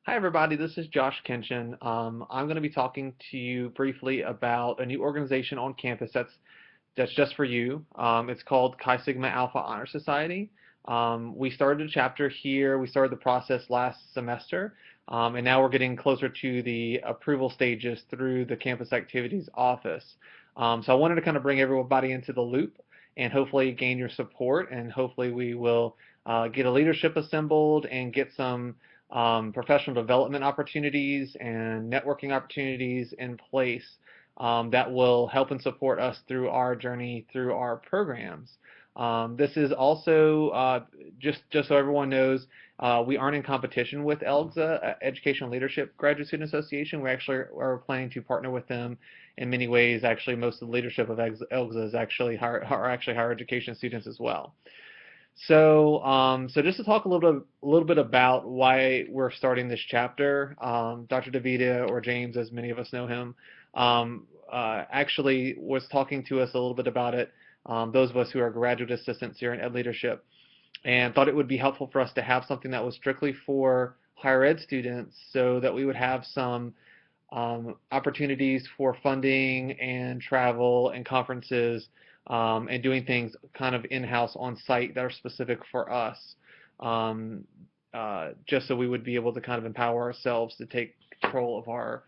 Hi, everybody. This is Josh Kenshin. I'm going to be talking to you briefly about a new organization on campus that's just for you. It's called Chi Sigma Alpha Honor Society. We started a chapter here. We started the process last semester, and now we're getting closer to the approval stages through the campus activities office. So I wanted to kind of bring everybody into the loop and hopefully gain your support, and hopefully we will get a leadership assembled and get some professional development opportunities and networking opportunities in place that will help and support us through our journey through our programs. This is also just so everyone knows, we aren't in competition with ELGSA, Educational Leadership Graduate Student Association. We actually are planning to partner with them in many ways. Actually, most of the leadership of ELGSA is actually are actually higher education students as well. So just to talk a little bit about why we're starting this chapter, Dr. DeVita, or James, as many of us know him, actually was talking to us a little bit about it. Those of us who are graduate assistants here in Ed Leadership, and thought it would be helpful for us to have something that was strictly for higher ed students, so that we would have some opportunities for funding and travel and conferences, and doing things kind of in-house on site that are specific for us, um, just so we would be able to kind of empower ourselves to take control of our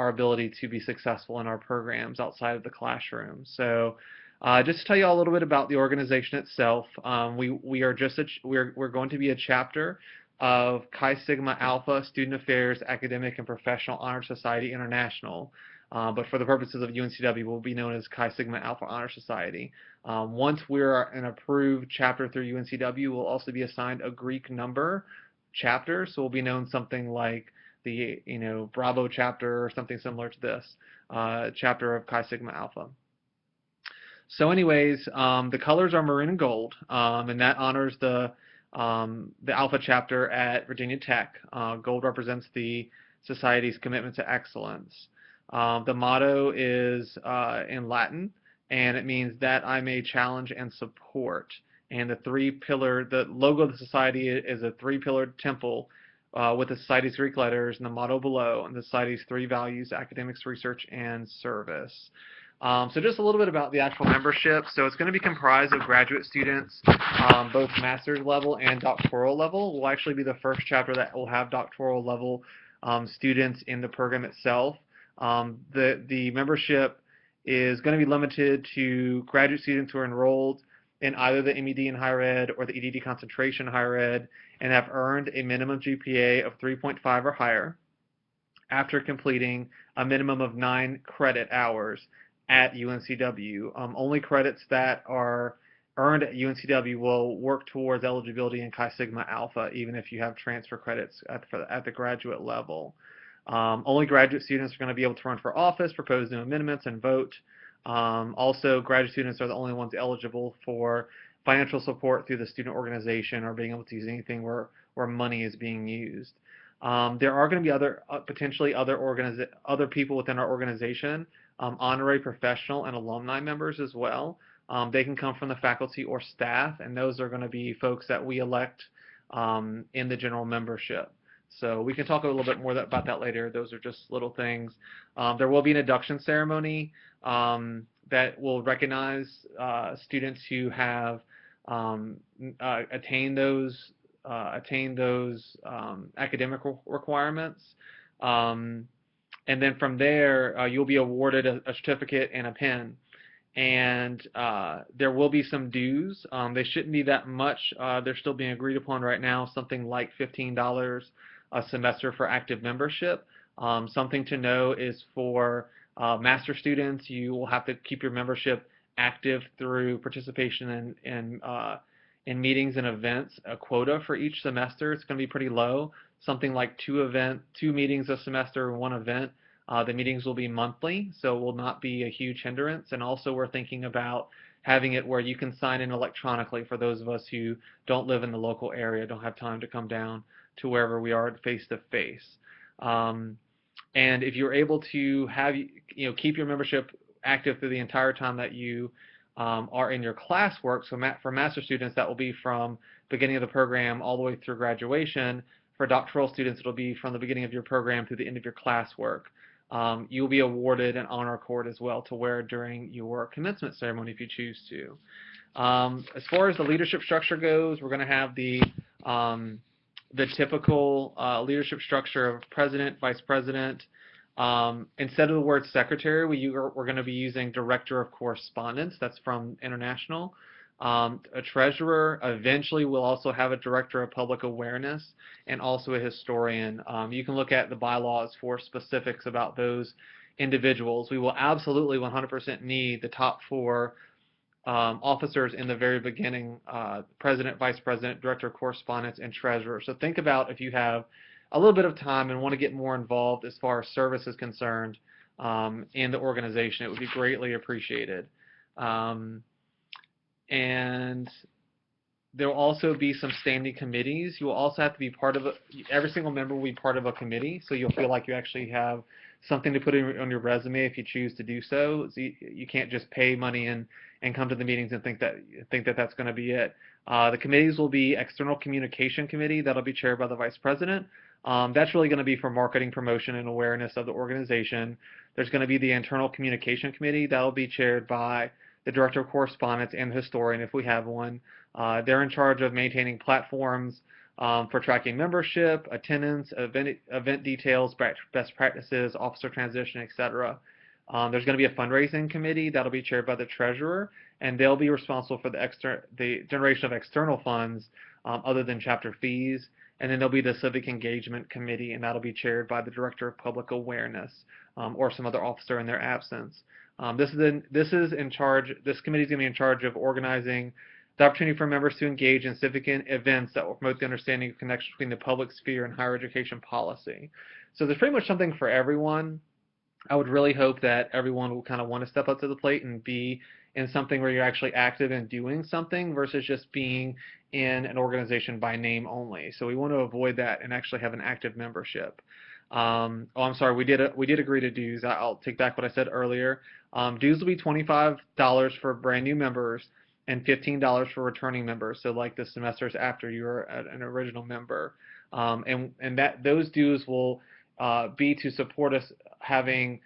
ability to be successful in our programs outside of the classroom. So just to tell you all a little bit about the organization itself, we are just we're going to be a chapter of Chi Sigma Alpha Student Affairs Academic and Professional Honor Society International. But for the purposes of UNCW, we'll be known as Chi Sigma Alpha Honor Society. Once we're an approved chapter through UNCW, we'll also be assigned a Greek number chapter, so we'll be known something like the Bravo chapter or something similar to this chapter of Chi Sigma Alpha. So anyways, the colors are maroon and gold, and that honors the Alpha chapter at Virginia Tech. Gold represents the society's commitment to excellence. The motto is in Latin, and it means that I may challenge and support. And the logo of the society is a three-pillared temple with the society's Greek letters and the motto below, and the society's three values: academics, research, and service. So just a little bit about the actual membership. So it's going to be comprised of graduate students, both master's level and doctoral level. We'll actually be the first chapter that will have doctoral level students in the program itself. The membership is going to be limited to graduate students who are enrolled in either the MED in higher ed or the EDD concentration in higher ed and have earned a minimum GPA of 3.5 or higher after completing a minimum of 9 credit hours at UNCW. Only credits that are earned at UNCW will work towards eligibility in Chi Sigma Alpha, even if you have transfer credits at the graduate level. Only graduate students are going to be able to run for office, propose new amendments, and vote. Also, graduate students are the only ones eligible for financial support through the student organization or being able to use anything where money is being used. There are going to be potentially other people within our organization, honorary professional and alumni members as well. They can come from the faculty or staff, and those are going to be folks that we elect in the general membership. So we can talk a little bit more about that later. Those are just little things. There will be an induction ceremony that will recognize students who have attained those academic requirements. And then from there, you'll be awarded a certificate and a pen. And there will be some dues. They shouldn't be that much. They're still being agreed upon right now, something like $15 a semester for active membership. Something to know is for master students, you will have to keep your membership active through participation in meetings and events. A quota for each semester, it's going to be pretty low, something like two meetings a semester, one event. The meetings will be monthly, so it will not be a huge hindrance. And also we're thinking about having it where you can sign in electronically for those of us who don't live in the local area, don't have time to come down to wherever we are face to face. And if you're able to keep your membership active through the entire time that you are in your classwork, so for master students, that will be from beginning of the program all the way through graduation. For doctoral students, it'll be from the beginning of your program through the end of your classwork. You'll be awarded an honor cord as well to wear during your commencement ceremony if you choose to. As far as the leadership structure goes, we're going to have the typical leadership structure of president, vice president. Instead of the word secretary, we're going to be using director of correspondence. That's from International. A treasurer. Eventually, we'll also have a director of public awareness and also a historian. You can look at the bylaws for specifics about those individuals. We will absolutely 100% need the top four officers in the very beginning: president, vice president, director of correspondence, and treasurer. So think about if you have a little bit of time and want to get more involved as far as service is concerned in the organization. It would be greatly appreciated. And there will also be some standing committees. You will also have to be part of every single member will be part of a committee, so you'll feel like you actually have something to put on your resume if you choose to do so. You can't just pay money and come to the meetings and think that that's going to be it. The committees will be External Communication Committee. That'll be chaired by the Vice President. That's really going to be for marketing, promotion, and awareness of the organization. There's going to be the Internal Communication Committee. That'll be chaired by the Director of Correspondence and the historian, if we have one. They're in charge of maintaining platforms for tracking membership, attendance, event details, best practices, officer transition, etc. There's going to be a fundraising committee that'll be chaired by the treasurer, and they'll be responsible for the generation of external funds other than chapter fees. And then there'll be the civic engagement committee, and that'll be chaired by the director of public awareness or some other officer in their absence. This is in charge. This committee is going to be in charge of organizing the opportunity for members to engage in civic events that will promote the understanding of connection between the public sphere and higher education policy. So there's pretty much something for everyone. I would really hope that everyone will kind of want to step up to the plate and be in something where you're actually active and doing something versus just being in an organization by name only. So we want to avoid that and actually have an active membership. I'm sorry, we did agree to dues. I'll take back what I said earlier. Dues will be $25 for brand new members and $15 for returning members. So like the semesters after you're an original member, and that those dues will be to support us having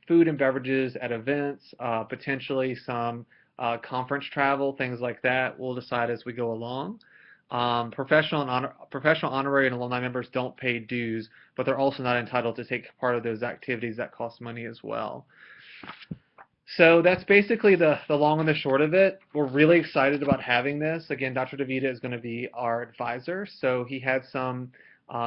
food and beverages at events, potentially some conference travel, things like that. We'll decide as we go along. Professional, honorary, and alumni members don't pay dues, but they're also not entitled to take part of those activities that cost money as well. So that's basically the long and the short of it. We're really excited about having this. Again, Dr. DeVita is going to be our advisor, so he had some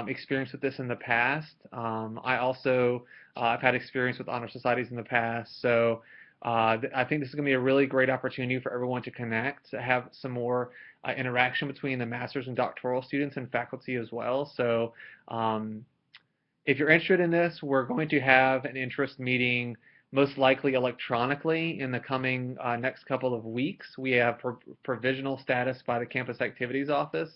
experience with this in the past. I also I've had experience with honor societies in the past, so I think this is going to be a really great opportunity for everyone to connect, to have some more interaction between the master's and doctoral students and faculty as well. So if you're interested in this, we're going to have an interest meeting most likely electronically in the coming next couple of weeks. We have provisional status by the Campus Activities Office,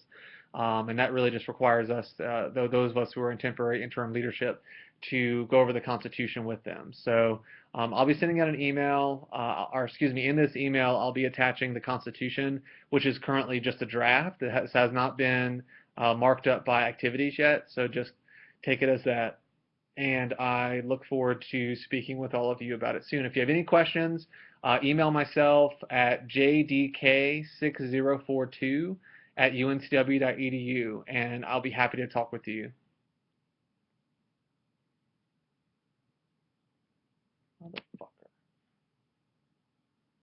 and that really just requires us, those of us who are in temporary interim leadership, to go over the Constitution with them. So I'll be sending out an email, or excuse me, in this email I'll be attaching the Constitution, which is currently just a draft. It has not been marked up by activities yet, so just take it as that. And I look forward to speaking with all of you about it soon. If you have any questions, email myself at jdk6042@uncw.edu, and I'll be happy to talk with you.